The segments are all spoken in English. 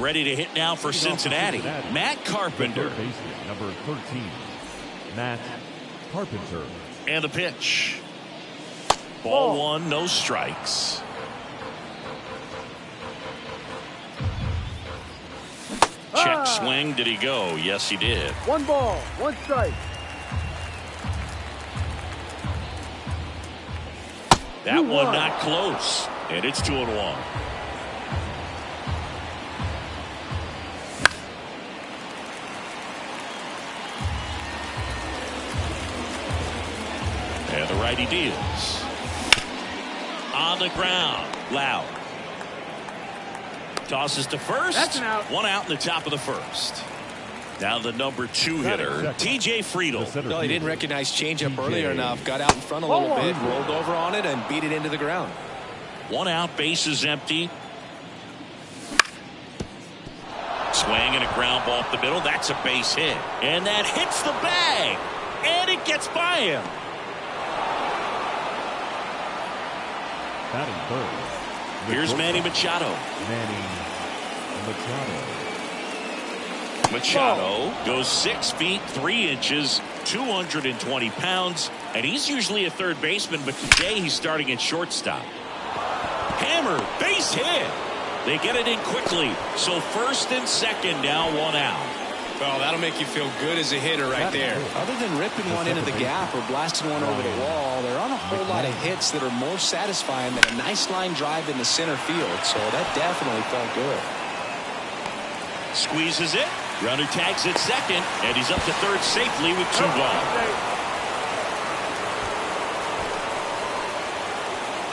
ready to hit now for Cincinnati. Matt Carpenter. Number 13, Matt Carpenter. And the pitch. Ball one, no strikes. Check swing. Did he go? Yes, he did. 1 ball, 1 strike. That one not close. And it's 2-1. And the righty deals. On the ground. Loud. Tosses to first. That's an out. 1 out in the top of the first. Now the number 2 hitter, T.J. Friedl. No, he didn't recognize changeup earlier enough. Got out in front a little bit, rolled over on it, and beat it into the ground. 1 out, bases empty. Swing and a ground ball up the middle. That's a base hit. And that hits the bag. And it gets by him. Batting third. Here's Manny Machado. Manny Machado goes 6 feet 3 inches, 220 pounds, and he's usually a third baseman, but today he's starting at shortstop. Hammer, base hit. They get it in quickly, so first and second now, 1 out. Well, that'll make you feel good as a hitter right there. Other than ripping one into the gap or blasting one over the wall, there aren't a whole lot of hits that are more satisfying than a nice line drive in the center field, so that definitely felt good. Squeezes it. Runner tags at second, and he's up to third safely with 2 gone.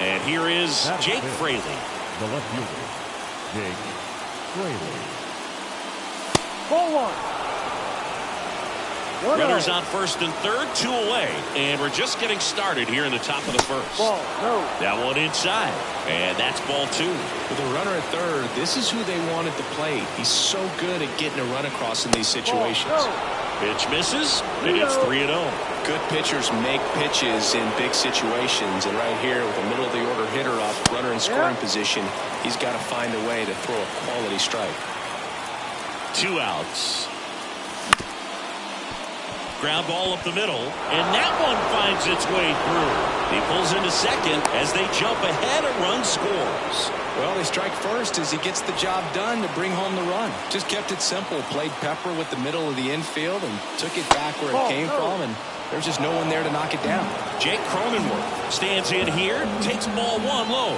And here is Jake Fraley. The left fielder, Jake Fraley. Ball 1. Runners on first and third, 2 away. And we're just getting started here in the top of the first. Ball, no. That one inside. And that's ball 2. With a runner at third, this is who they want at the plate. He's so good at getting a run across in these situations. Ball, no. Pitch misses, and it's 3-0. Good pitchers make pitches in big situations. And right here with a middle of the order hitter up, runner in scoring position, he's got to find a way to throw a quality strike. 2 outs. Ground ball up the middle, and that one finds its way through. He pulls into second as they jump ahead. A run scores. Well, they strike first as he gets the job done to bring home the run. Just kept it simple. Played pepper with the middle of the infield and took it back where it came from, and there's just no one there to knock it down. Jake Cronenworth stands in here, takes ball 1 low.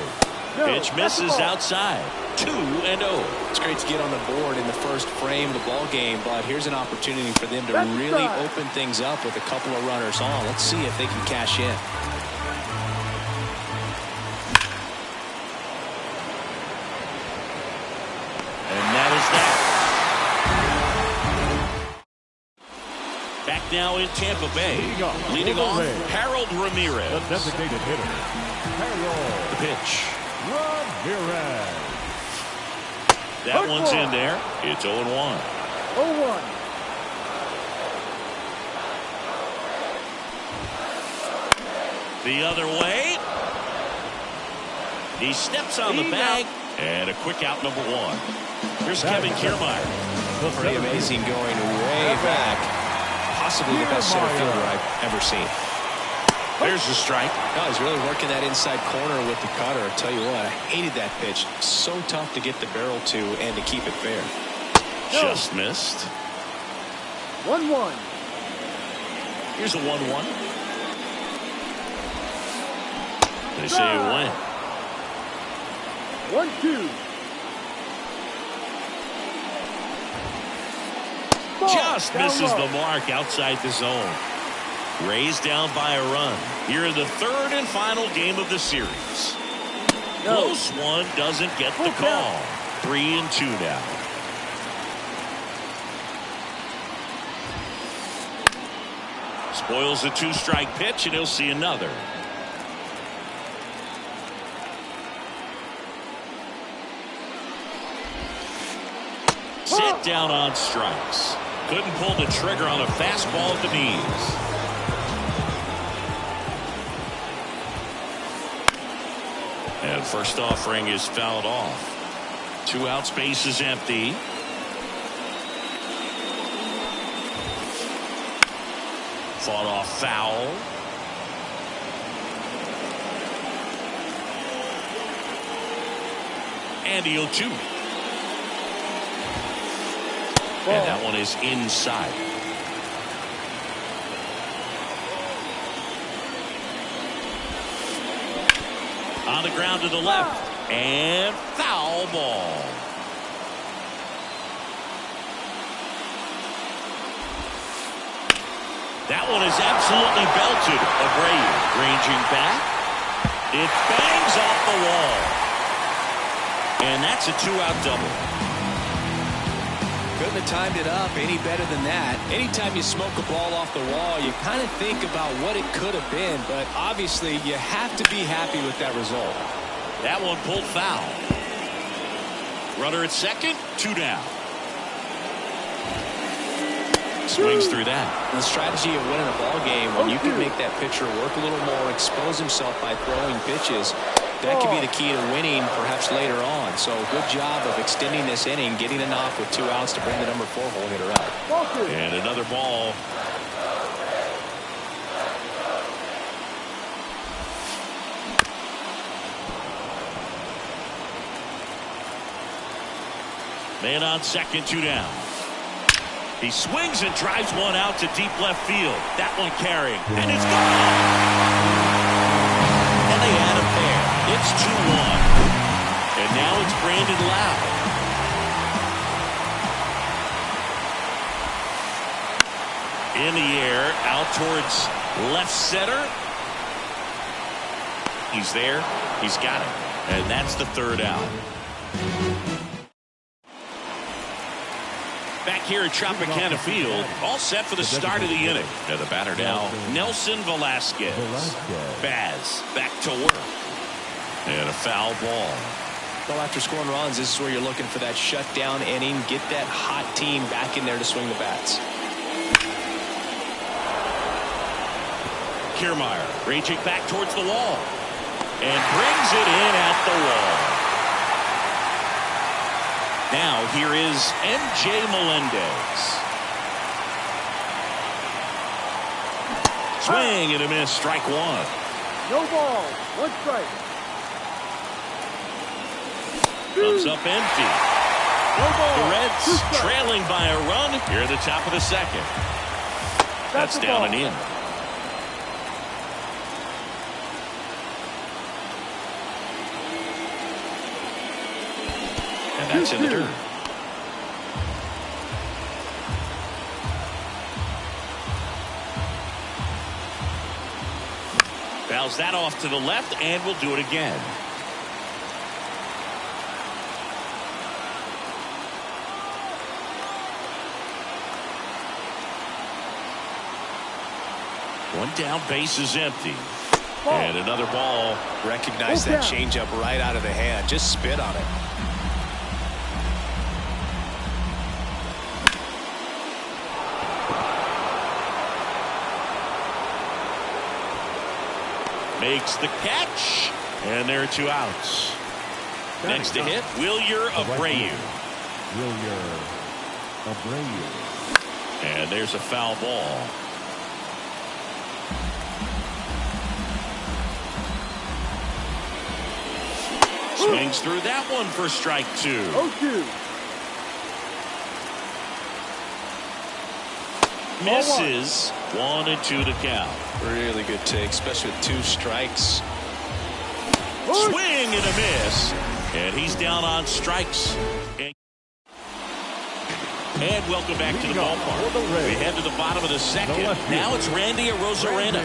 Pitch misses outside. 2-0. It's great to get on the board in the first frame of the ball game, but here's an opportunity for them to really open things up with a couple of runners on. Let's see if they can cash in. And that is that. Back now in Tampa Bay. Leading off, Harold Ramirez. The designated hitter, Harold The pitch. Ramirez. That one's in there. It's 0-1. 0-1. The other way. He steps on the bag. And a quick out, number 1. Here's Kevin Kiermaier. Pretty amazing going way back. Possibly the best center fielder I've ever seen. There's the strike. No, he's really working that inside corner with the cutter. I tell you what, I hated that pitch. So tough to get the barrel to and to keep it fair. Just missed. 1-1. Here's a 1-1. They say it went. 1-2. Just misses the mark outside the zone. Rays down by a run here in the third and final game of the series. Close one, doesn't get the call. 3-2 now. Spoils a 2-strike pitch, and he'll see another. Sit down on strikes. Couldn't pull the trigger on a fastball at the knees. And first offering is fouled off. 2 outs, base is empty. Fought off foul. And the 0-2. And that one is inside. On the ground to the left. And foul ball. That one is absolutely belted. Abreu ranging back. It bangs off the wall. And that's a 2-out double. Couldn't have timed it up any better than that. Anytime you smoke a ball off the wall, you kind of think about what it could have been, but obviously you have to be happy with that result. That one pulled foul. Runner at second, 2 down. Swings through that. The strategy of winning a ball game, when you can make that pitcher work a little more, expose himself by throwing pitches, that could be the key to winning perhaps later on. So good job of extending this inning, getting a knock with 2 outs to bring the number 4 hole hitter out. And another ball. Man on second, 2 down. He swings and drives one out to deep left field. That one carrying. And it's gone. And they add a pair. It's 2-1. And now it's Brandon Lowe. In the air, out towards left center. He's there. He's got it. And that's the 3rd out. Back here at Tropicana Field, all set for the start of the inning. And the batter now, Nelson Velasquez. Baz back to work. And a foul ball. Well, after scoring runs, this is where you're looking for that shutdown inning. Get that hot team back in there to swing the bats. Kiermaier raging back towards the wall. And brings it in at the wall. Now here is MJ Melendez. Swing and a miss, strike 1. No ball, 1 strike. Comes up empty. No ball, The Reds 2 strikes. trailing by a run here at the top of the 2nd. That's the down ball. and in. And that's in the dirt. Fouls that off to the left, and we'll do it again. One down, base is empty. Ball. And another ball. Recognize that changeup right out of the hand. Just spit on it. Makes the catch. And there are 2 outs. Next to hit, Wilyer Abreu. And there's a foul ball. Swings through that one for strike 2. 0-2. Misses. 1 and 2 to count. Really good take, especially with 2 strikes. Swing and a miss. And he's down on strikes. And welcome back to the ballpark. We head to the bottom of the 2nd. Now it's Randy Arozarena.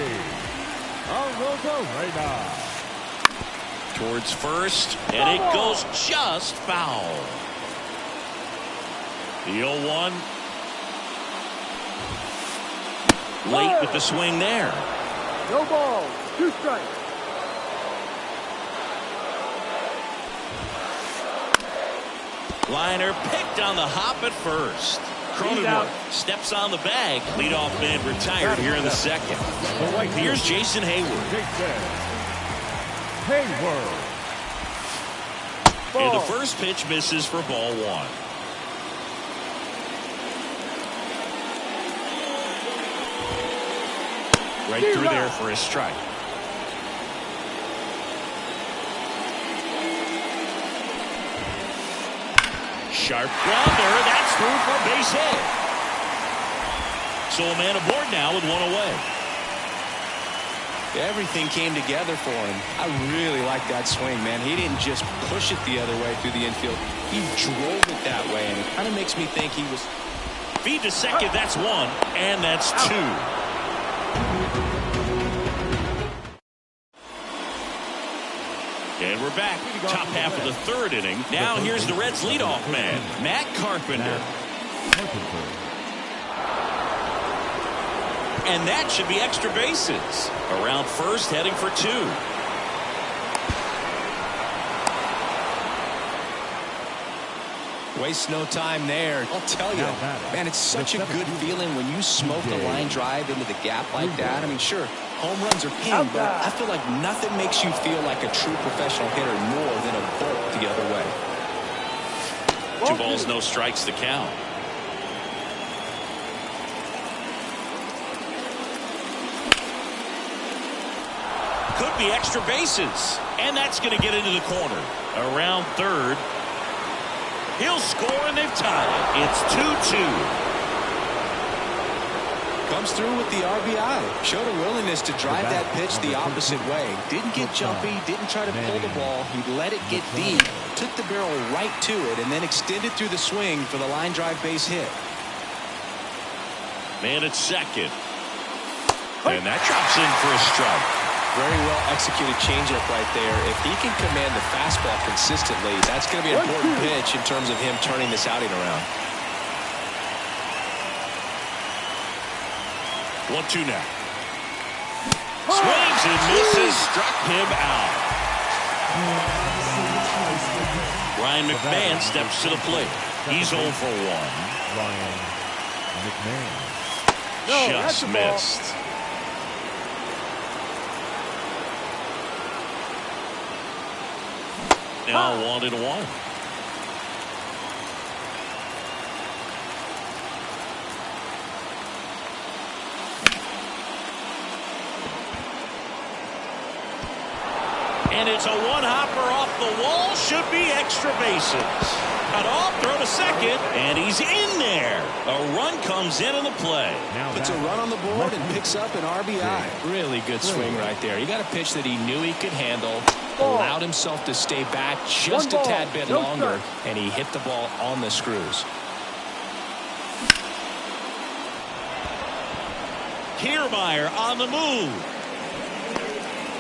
Towards first, and it goes just foul. The 0-1. Late with the swing there. No ball, 2 strikes. Liner picked on the hop at first. Cronenworth steps on the bag. Leadoff man retired here in the 2nd. Here's Jason Hayward. And the first pitch misses for ball one. Right through there for a strike. Sharp grounder. That's through for a base hit. So a man aboard now with one away. Everything came together for him. I really like that swing, man. He didn't just push it the other way through the infield. He drove it that way, and it kind of makes me think he was... Feed to second, that's one, and that's two. And we're back. Top half of the third inning. Now here's the Reds' leadoff man, Matt Carpenter. And that should be extra bases. Around first, heading for two. Waste no time there. I'll tell you, man, it's such a good feeling when you smoke a line drive into the gap like that. I mean, sure, home runs are king, but I feel like nothing makes you feel like a true professional hitter more than a bolt the other way. 2 balls, no strikes to count. Could be extra bases, and that's going to get into the corner. Around third. He'll score, and they've tied it. It's 2-2. Comes through with the RBI. Showed a willingness to drive that pitch the opposite way. Didn't get jumpy, didn't try to pull the ball. He let it get deep, took the barrel right to it, and then extended through the swing for the line drive base hit. Man at second. And that drops in for a strike. Very well executed changeup right there. If he can command the fastball consistently, that's going to be an important pitch in terms of him turning this outing around. 1-2 now. Swings and misses, struck him out. Ryan McMahon steps to the plate. He's 0 for 1. Ryan McMahon. Just missed. Now 1-1. And it's a one-hopper off the wall. Should be extra bases. Cut off, throw to second, and he's in there. A run comes in on the play. Puts a run on the board and picks up an RBI. Really good swing right there. He got a pitch that he knew he could handle, allowed himself to stay back just a tad bit longer, and he hit the ball on the screws. Kiermaier on the move.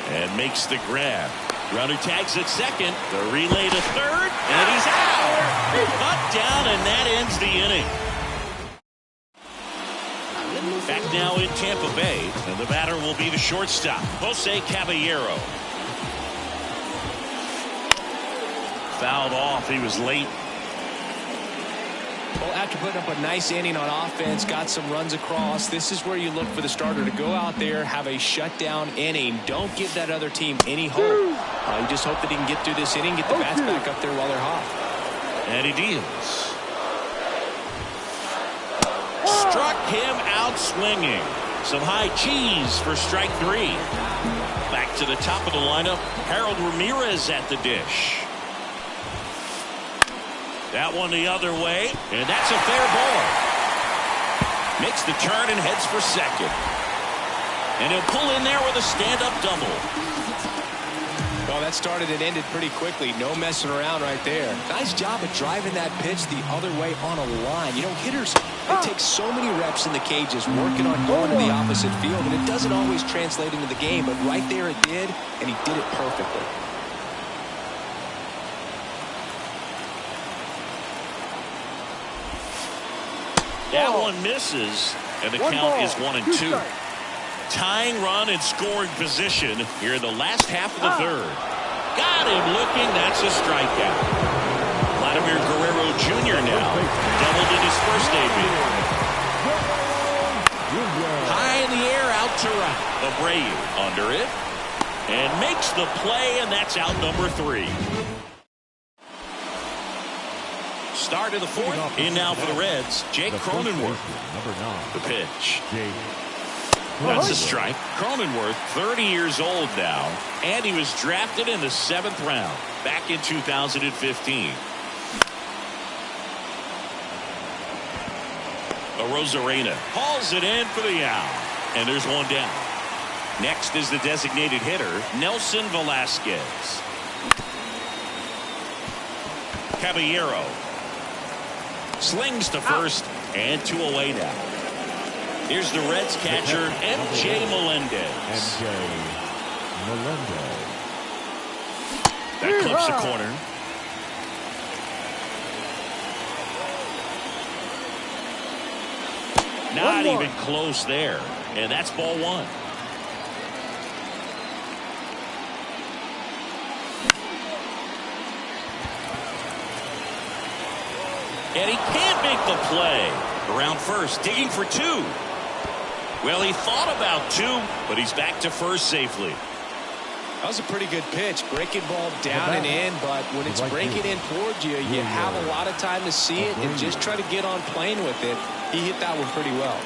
And makes the grab. Runner tags at second. The relay to third. And he's out. Cut down, and that ends the inning. Back now in Tampa Bay. And the batter will be the shortstop, Jose Caballero. Fouled off. He was late. Well, after putting up a nice inning on offense, got some runs across, this is where you look for the starter to go out there, have a shutdown inning. Don't give that other team any hope. You just hope that he can get through this inning, get the bats back up there while they're hot. And he deals. Struck him out swinging. Some high cheese for strike 3. Back to the top of the lineup, Harold Ramirez at the dish. That one the other way, and that's a fair ball. Makes the turn and heads for second. And he'll pull in there with a stand-up double. Well, that started and ended pretty quickly. No messing around right there. Nice job of driving that pitch the other way on a line. You know, hitters, it takes so many reps in the cages working on going to the opposite field, and it doesn't always translate into the game, but right there it did, and he did it perfectly. That one misses, and the count is 1-2. Tying run and scoring position here in the last half of the third. Got him looking. That's a strikeout. Vladimir Guerrero Jr. now doubled in his first debut. High in the air, out to right. Abreu under it and makes the play, and that's out number 3. start of the fourth. In now for the Reds, Jake Cronenworth. Number 9. The pitch. Jake. That's a strike. Cronenworth, 30 years old now, and he was drafted in the 7th round back in 2015. Arozarena hauls it in for the out, and there's one down. Next is the designated hitter, Nelson Velasquez. Caballero slings to first, and 2 away now. Here's the Reds catcher, M.J. Melendez. M.J. Melendez. That clips the corner. Not even close there. And that's ball 1. And he can't make the play. Around first, digging for 2. Well, he thought about 2, but he's back to first safely. That was a pretty good pitch. Breaking ball down and in, but when it's breaking in towards you, you have a lot of time to see it and just try to get on plane with it. He hit that one pretty well.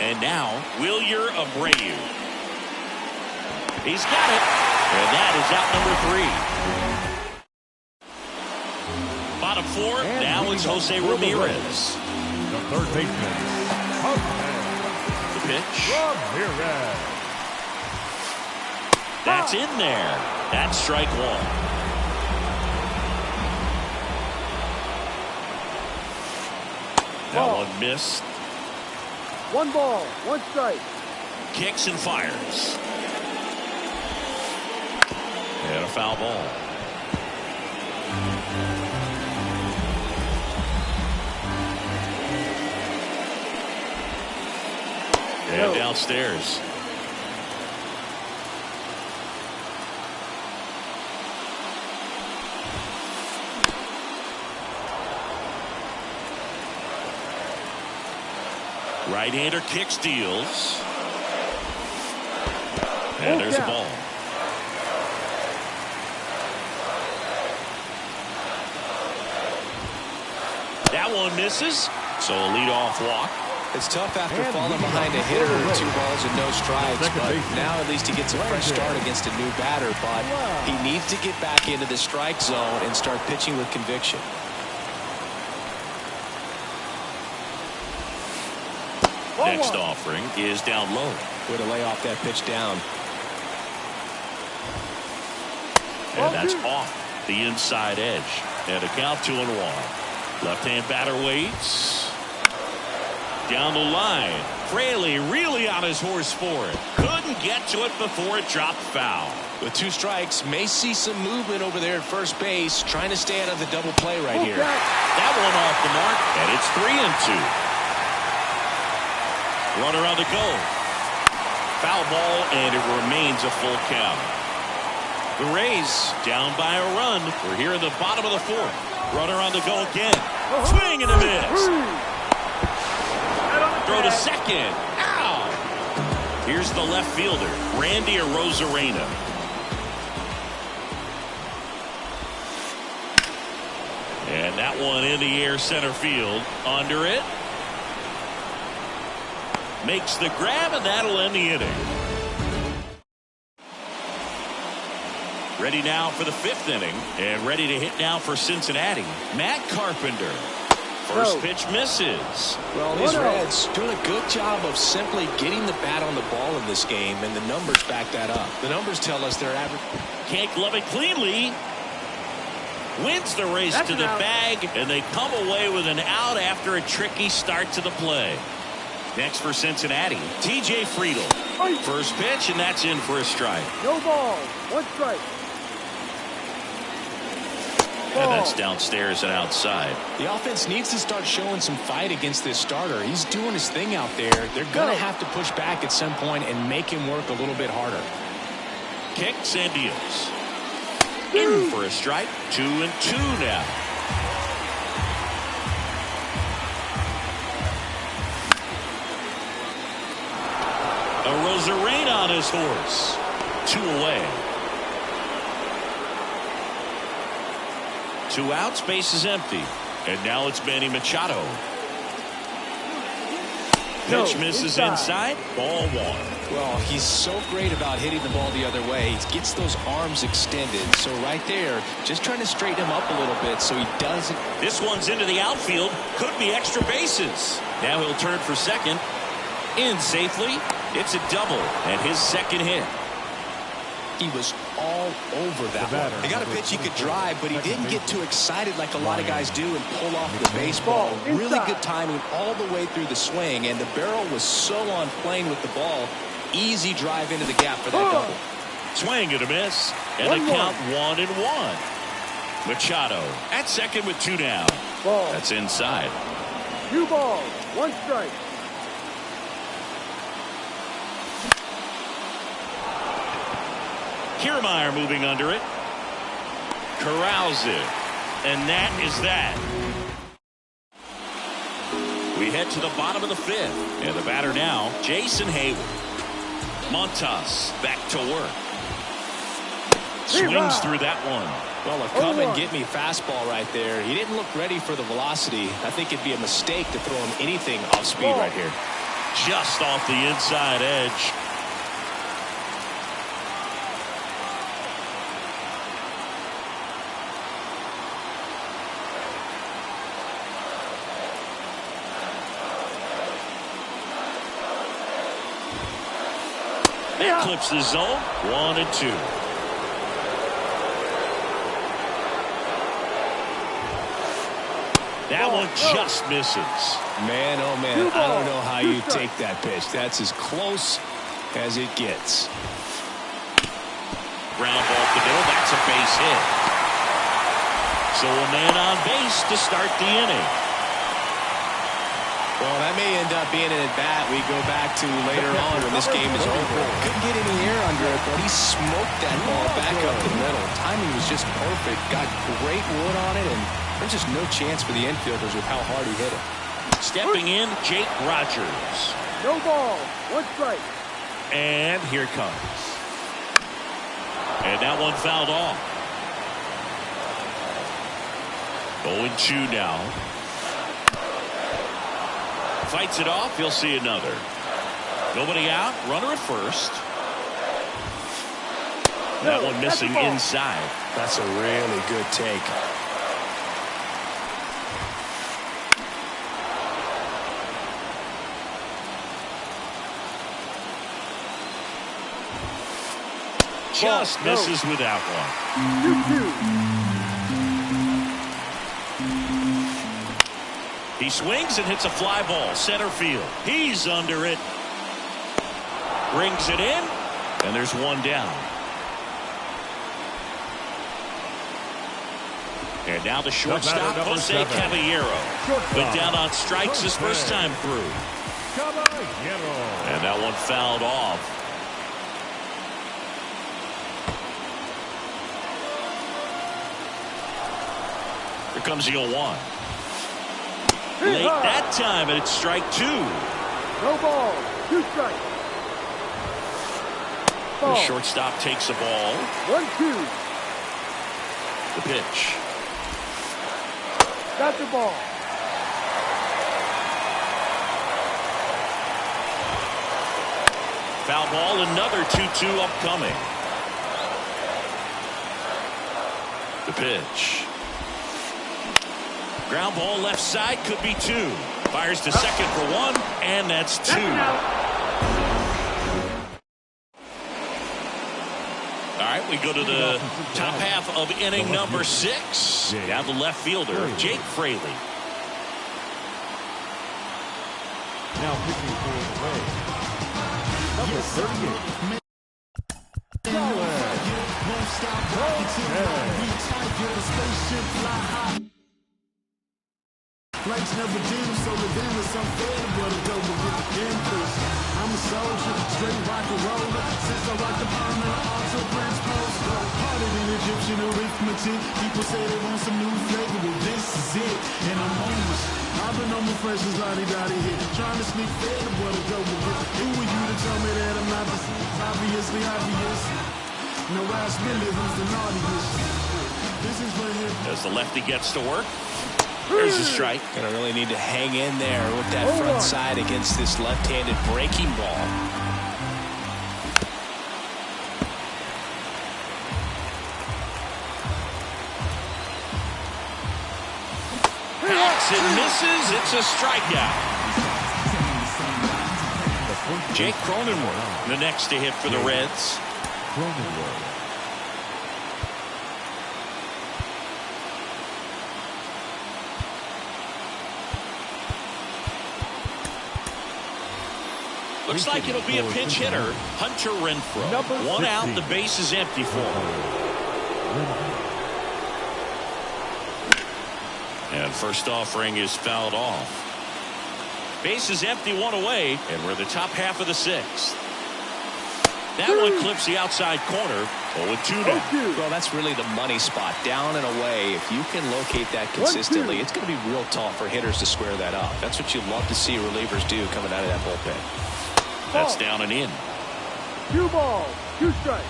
And now, Wilyer Abreu. He's got it. And that is out number 3. Bottom 4, And now it's Jose Ramirez. The third baseman. The pitch. Ramirez. That's in there. That's strike 1. That one missed. 1 ball, 1 strike. Kicks and fires. And a foul ball. And downstairs. Right-hander kicks, deals. And there's a ball. That one misses. So a leadoff walk. It's tough after falling behind a hitter, 2 balls and no strikes, but now at least he gets a fresh start against a new batter, but he needs to get back into the strike zone and start pitching with conviction. Next offering is down low. Way to lay off that pitch down. And that's off the inside edge. And a count 2-1. Left-hand batter waits. Down the line. Fraley really on his horse for it. Couldn't get to it before it dropped foul. With 2 strikes, may see some movement over there at first base, trying to stay out of the double play right here. That one off the mark, and it's 3-2. Runner on the go. Foul ball, and it remains a full count. The Rays down by a run. We're here in the bottom of the 4th. Runner on the go again. Swing and a miss. Throw to second. Ow! Here's the left fielder, Randy Arozarena. And that one in the air center field. Under it. Makes the grab, and that'll end the inning. Ready now for the 5th inning, and ready to hit now for Cincinnati. Matt Carpenter. First pitch misses. Well, these Reds doing a good job of simply getting the bat on the ball in this game, and the numbers back that up. The numbers tell us they're average. Can't glove it cleanly. Wins the race to the bag, and they come away with an out after a tricky start to the play. Next for Cincinnati, T.J. Friedl. First pitch, and that's in for a strike. No ball, 1 strike. And that's downstairs and outside. The offense needs to start showing some fight against this starter. He's doing his thing out there. They're going to have to push back at some point and make him work a little bit harder. Kicks and deals. In for a strike. 2-2 now. Arozarena on his horse. 2 away. 2 outs, base is empty. And now it's Manny Machado. Pitch misses inside. Ball 1. Well, he's so great about hitting the ball the other way. He gets those arms extended. So right there, just trying to straighten him up a little bit so he doesn't. This one's into the outfield. Could be extra bases. Now he'll turn for second. In safely. It's a double and his second hit. He was all over that one. He got a pitch he could drive, but he didn't get too excited like a lot of guys do and pull off the baseball. Really good timing all the way through the swing, and the barrel was so on plane with the ball. Easy drive into the gap for that double. Swing and a miss, and the count 1-1. Machado at second with 2 down. Ball. That's inside. 2 balls, 1 strike. Kiermaier moving under it. Corrals it. And that is that. We head to the bottom of the 5th. And the batter now, Jason Heyward. Montas back to work. Swings through that one. Well, a come and get me fastball right there. He didn't look ready for the velocity. I think it'd be a mistake to throw him anything off speed right here. Just off the inside edge. That clips the zone. 1-2. That one just misses. Man, oh man, I don't know how you take that pitch. That's as close as it gets. Ground ball to the middle. That's a base hit. So a man on base to start the inning. Well, that may end up being an at-bat we go back to later on when this game is over. Couldn't get any air under it, but he smoked that ball back up the middle. Timing was just perfect. Got great wood on it, and there's just no chance for the infielders with how hard he hit it. Stepping in, Jake Rogers. No ball, 1 strike. And here it comes. And that one fouled off. 0-2 now. Fights it off. He'll see another. Nobody out. Runner at first. That one missing inside. That's a really good take. Just misses with that one. 2-2. He swings and hits a fly ball. Center field. He's under it. Brings it in. And there's 1 down. And now the shortstop, Jose Caballero. Went down on strikes his first time through. And that one fouled off. Here comes the 0-1. Late that time, and it's strike 2. No ball, 2 strikes. The shortstop takes the ball. 1-2. The pitch. Got the ball. Foul ball, another 2-2 upcoming. The pitch. Ground ball left side, could be 2. Fires to second for 1, and that's 2. All right, we go to the top half of inning number 6. Now the left fielder, Jake Fraley. Now pitching for the Rays, number 38. Lights never dim, so the dim is unfair, but a double with the increase. I'm a soldier, straight rock and roller. Since I rock the bomb and also Prince Post. Harder than Egyptian arithmetic. People say they want some new flavor, well this is it. And I'm homeless. I've been on my fresh as lottie-dottie here. Trying to sneak fair, but a double with. Who are you to tell me that I'm not the obviously obvious? No, ask Billy who's the naughtiest. This is right here. As the lefty gets to work. There's a strike. Gonna really need to hang in there with that front side against this left-handed breaking ball. Hacks and misses. It's a strikeout. Jake Cronenworth, the next to hit for the Reds. Cronenworth. Looks like it'll be a pinch hitter, Hunter Renfroe. One out, the base is empty for him. And first offering is fouled off. Base is empty, one away, and we're in the top half of the sixth. That one clips the outside corner. 0-2 now. Well, that's really the money spot, down and away. If you can locate that consistently, it's going to be real tough for hitters to square that up. That's what you love to see relievers do coming out of that bullpen. That's down and in. 2 balls, 2 strikes.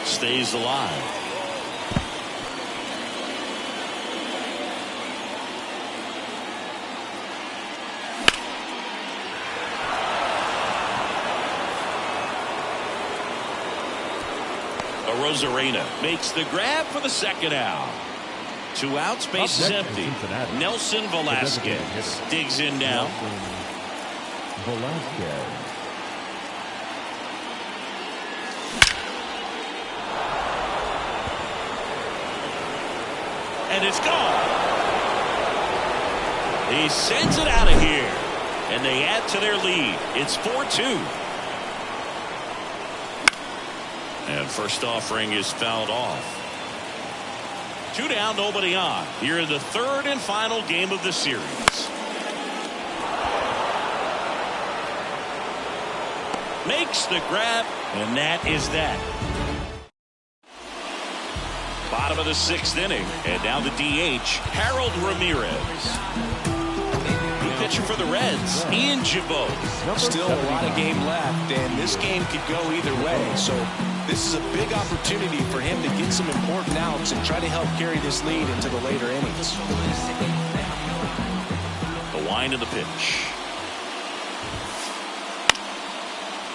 Stays alive. Arozarena makes the grab for the second out. 2 outs, base is empty. Nelson Velasquez digs in now. Velasquez. And it's gone. He sends it out of here. And they add to their lead. It's 4-2. And first offering is fouled off. 2 down, nobody on. Here in the third and final game of the series. Makes the grab, and that is that. Bottom of the 6th inning, and now the DH, Harold Ramirez. New pitcher for the Reds, Ian Gibaut. Still a lot of game left, and this game could go either way. So this is a big opportunity for him to get some important outs and try to help carry this lead into the later innings. The wind of the pitch.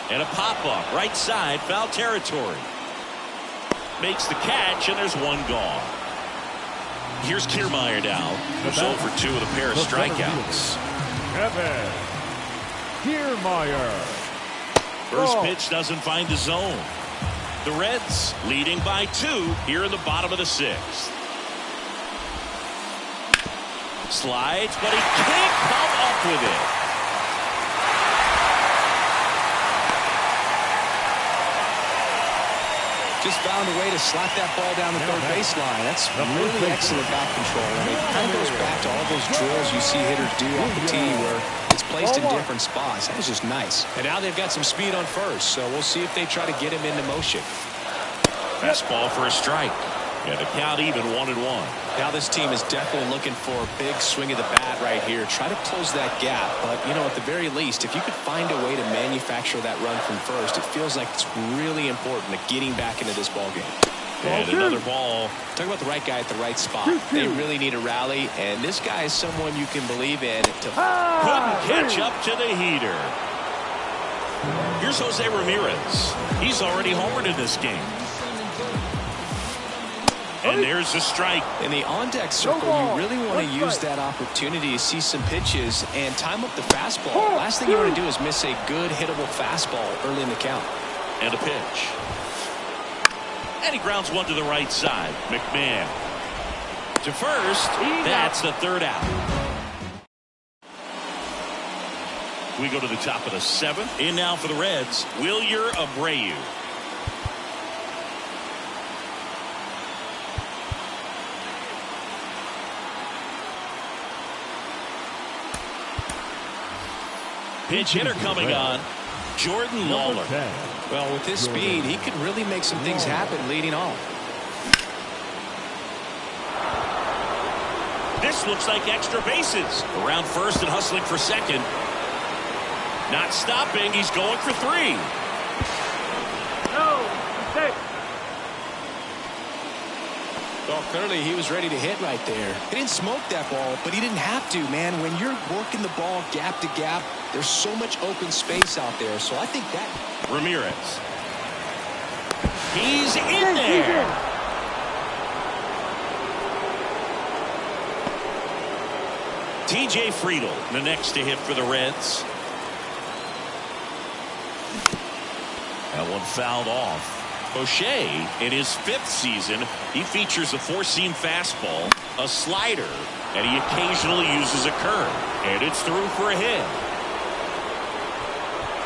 And a pop-up, right side, foul territory. Makes the catch, and there's one gone. Here's Kiermaier now, who's 0 for 2 with a pair of strikeouts. Kevin Kiermaier. First pitch doesn't find the zone. The Reds leading by 2 here in the bottom of the 6th. Slides, but he can't come up with it. Just found a way to slap that ball down the third baseline. That's really excellent bat control. And it kind of goes back to all those drills you see hitters do off the tee where it's placed in different spots. That was just nice. And now they've got some speed on first, so we'll see if they try to get him into motion. Fastball for a strike. And the count even 1-1. Now this team is definitely looking for a big swing of the bat right here. Try to close that gap. But, you know, at the very least, if you could find a way to manufacture that run from first, it feels like it's really important to getting back into this ball game. And another ball. Talk about the right guy at the right spot. They really need a rally, and this guy is someone you can believe in. Couldn't catch up to the heater. Here's Jose Ramirez. He's already homered in this game. And there's a strike. In the on-deck circle, you really want to use that opportunity to see some pitches and time up the fastball. Last thing you want to do is miss a good hittable fastball early in the count. And a pitch. And he grounds one to the right side. McMahon to first. That's the third out. We go to the top of the 7th. In now for the Reds, Wilyer Abreu. Pinch hitter coming on, Jordan Lawler. Well, with his speed, he could really make some things happen leading off. This looks like extra bases. Around first and hustling for second. Not stopping. He's going for 3. No. Hey. Well, clearly he was ready to hit right there. He didn't smoke that ball, but he didn't have to, man. When you're working the ball gap to gap, there's so much open space out there. So I think that... Ramirez. He's in there. TJ Friedel, the next to hit for the Reds. That one fouled off. O'Shea, in his 5th season, he features a 4-seam fastball, a slider, and he occasionally uses a curve. And it's through for a hit.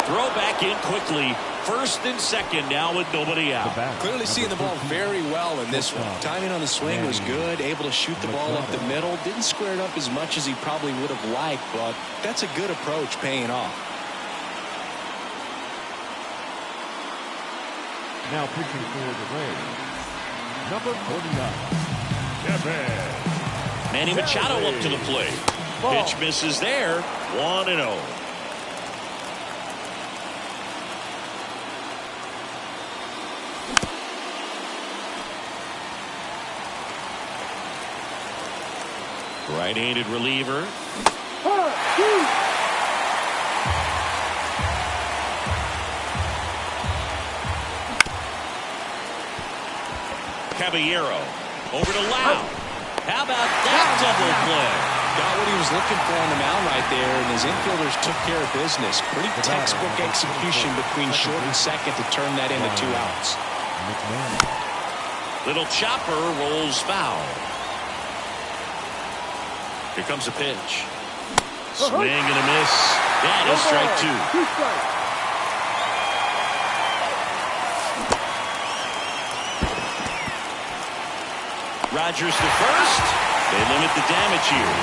Throw back in quickly. First and second now with nobody out. Clearly seeing the ball very well in this one. Timing on the swing was good. Able to shoot the ball up the middle. Didn't square it up as much as he probably would have liked, but that's a good approach paying off. Now pitching for the Rays, number 49, Kevin. Manny Machado up to the plate. Pitch misses there. 1-0. Right-handed reliever. Caballero over to Lau. How about that double play? Got what he was looking for on the mound right there, and his infielders took care of business. Pretty textbook execution between short and second to turn that into 2 outs. Little chopper rolls foul. Here comes a pitch. Swing and a miss. That is strike 2. 2 strikes. Rogers to first. They limit the damage here.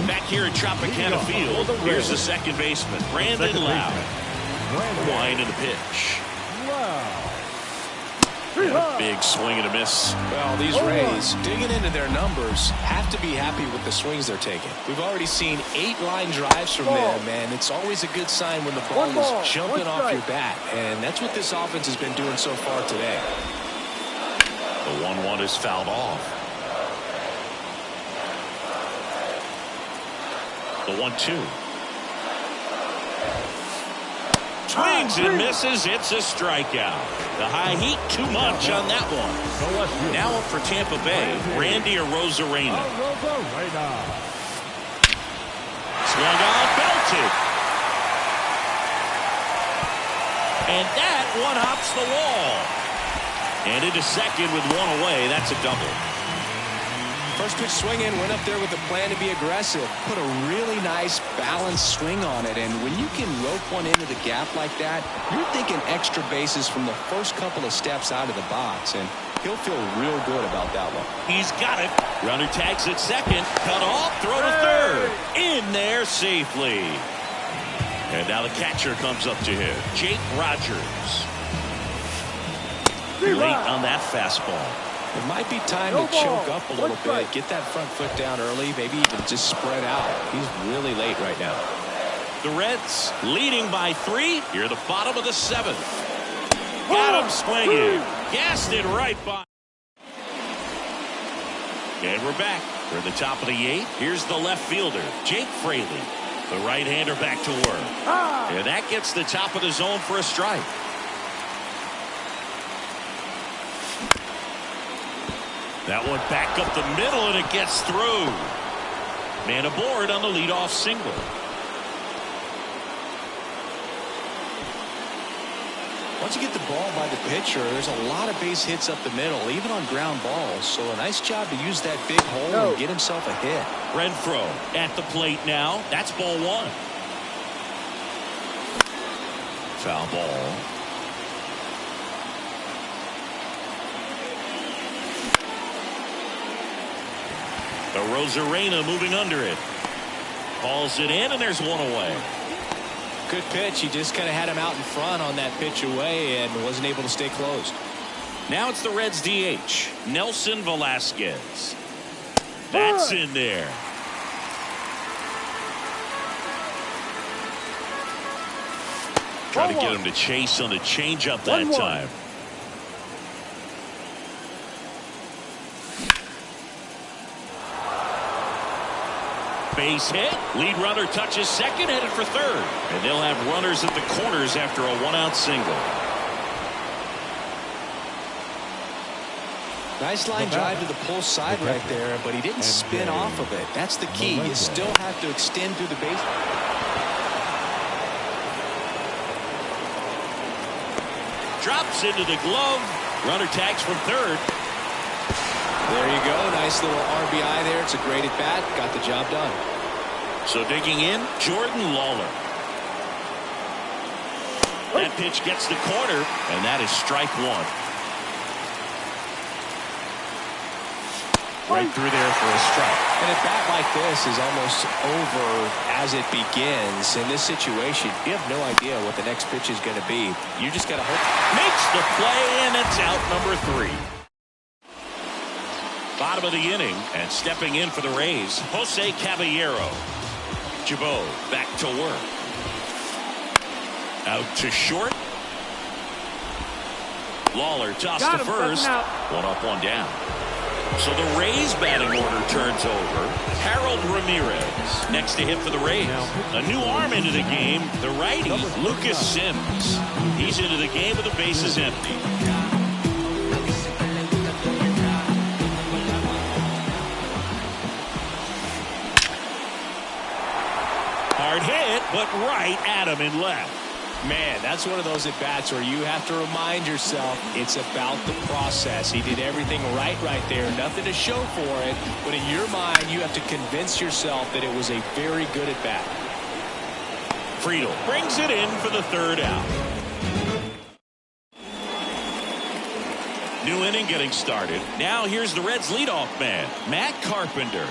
Back here at Tropicana Field, here's the second baseman, Brandon Lau. Line in the pitch. A big swing and a miss. Well, these Rays, digging into their numbers, have to be happy with the swings they're taking. We've already seen 8 line drives from them, and it's always a good sign when the ball is jumping off your bat. And that's what this offense has been doing so far today. The 1-1 is fouled off. The 1-2. Swings and misses. It's a strikeout. The high heat too much on that one. Now up for Tampa Bay, Randy Arozarena. Swung on, belted. And that one hops the wall. And into second with 1 away. That's a double. First pitch swing in, went up there with a plan to be aggressive. Put a really nice balanced swing on it. And when you can rope one into the gap like that, you're thinking extra bases from the first couple of steps out of the box. And he'll feel real good about that one. He's got it. Runner tags at second. Cut off. Throw to third. In there safely. And now the catcher comes up to him. Jake Rogers. Late on that fastball. It might be time to choke up a little bit, get that front foot down early, maybe even just spread out. He's really late right now. The Reds leading by 3 here at the bottom of the 7th. Got him swinging. Gassed it right by. And we're back. We're at the top of the 8th. Here's the left fielder, Jake Fraley. The right-hander back to work. And that gets the top of the zone for a strike. That one back up the middle, and it gets through. Man aboard on the leadoff single. Once you get the ball by the pitcher, there's a lot of base hits up the middle, even on ground balls. So a nice job to use that big hole and get himself a hit. Renfroe at the plate now. That's ball 1. Foul ball. Arozarena moving under it. Calls it in, and there's 1 away. Good pitch. He just kind of had him out in front on that pitch away and wasn't able to stay closed. Now it's the Reds DH, Nelson Velasquez. That's in there. Try to get him to chase on the changeup that time. Base hit. Lead runner touches second, headed for third. And they'll have runners at the corners after a one-out single. Nice line drive to the pull side right there, but he didn't spin off of it. That's the key. You still have to extend through the base. Drops into the glove. Runner tags from third. There you go. Nice little RBI there. It's a great at bat. Got the job done. So digging in, Jordan Lawler. That pitch gets the corner, and that is strike one. Right through there for a strike. And a bat like this is almost over as it begins. In this situation, you have no idea what the next pitch is going to be. You just got to hope. Makes the play, and it's out number 3. Bottom of the inning, and stepping in for the Rays, Jose Caballero. Jabot back to work. Out to short. Lawler tossed to first. One up, one down. So the Rays batting order turns over. Harold Ramirez next to hit for the Rays. A new arm into the game, the righty, Lucas Sims. He's into the game with the bases empty. Hard hit, but right at him in left. Man, that's one of those at-bats where you have to remind yourself it's about the process. He did everything right there. Nothing to show for it, but in your mind, you have to convince yourself that it was a very good at-bat. Friedl brings it in for the third out. New inning getting started. Now here's the Reds leadoff man, Matt Carpenter.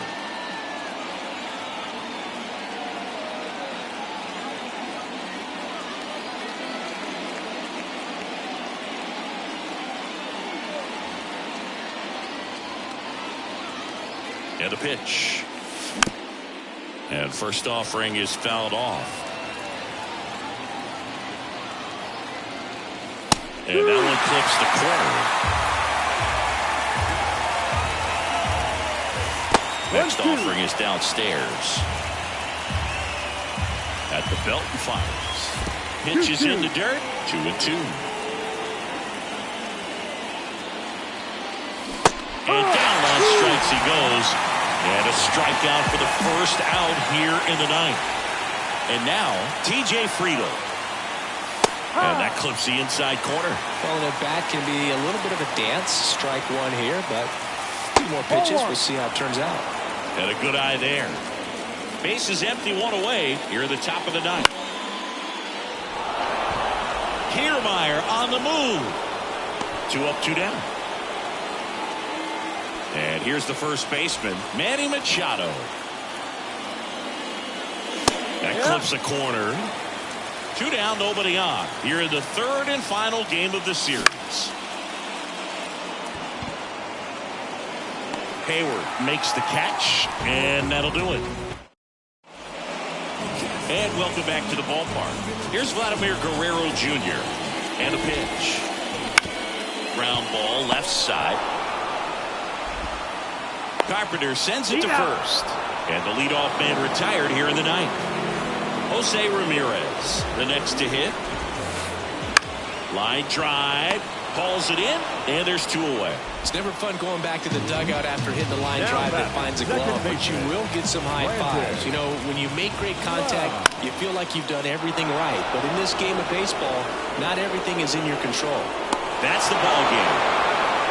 And the pitch. And first offering is fouled off. And that one clips the corner. Next offering is downstairs. At the belt and fires. Pitch is in the dirt. 2-2. And down on strikes he goes. And a strikeout for the first out here in the ninth. And now, TJ Friedl. And that clips the inside corner. Well, an at-bat can be a little bit of a dance. Strike one here, but 2 more pitches. We'll see how it turns out. And a good eye there. Base is empty, 1 away here at the top of the ninth. Kiermaier on the move. 2 up, 2 down. And here's the first baseman, Manny Machado. That clips the corner. 2 down, nobody on. Here in the third and final game of the series. Hayward makes the catch, and that'll do it. And welcome back to the ballpark. Here's Vladimir Guerrero Jr. And a pitch. Ground ball, left side. Carpenter sends it to first. And the leadoff man retired here in the ninth. Jose Ramirez, the next to hit. Line drive, calls it in, and there's 2 away. It's never fun going back to the dugout after hitting the line drive that finds a glove, but you will get some high fives. You know, when you make great contact, you feel like you've done everything right. But in this game of baseball, not everything is in your control. That's the ball game.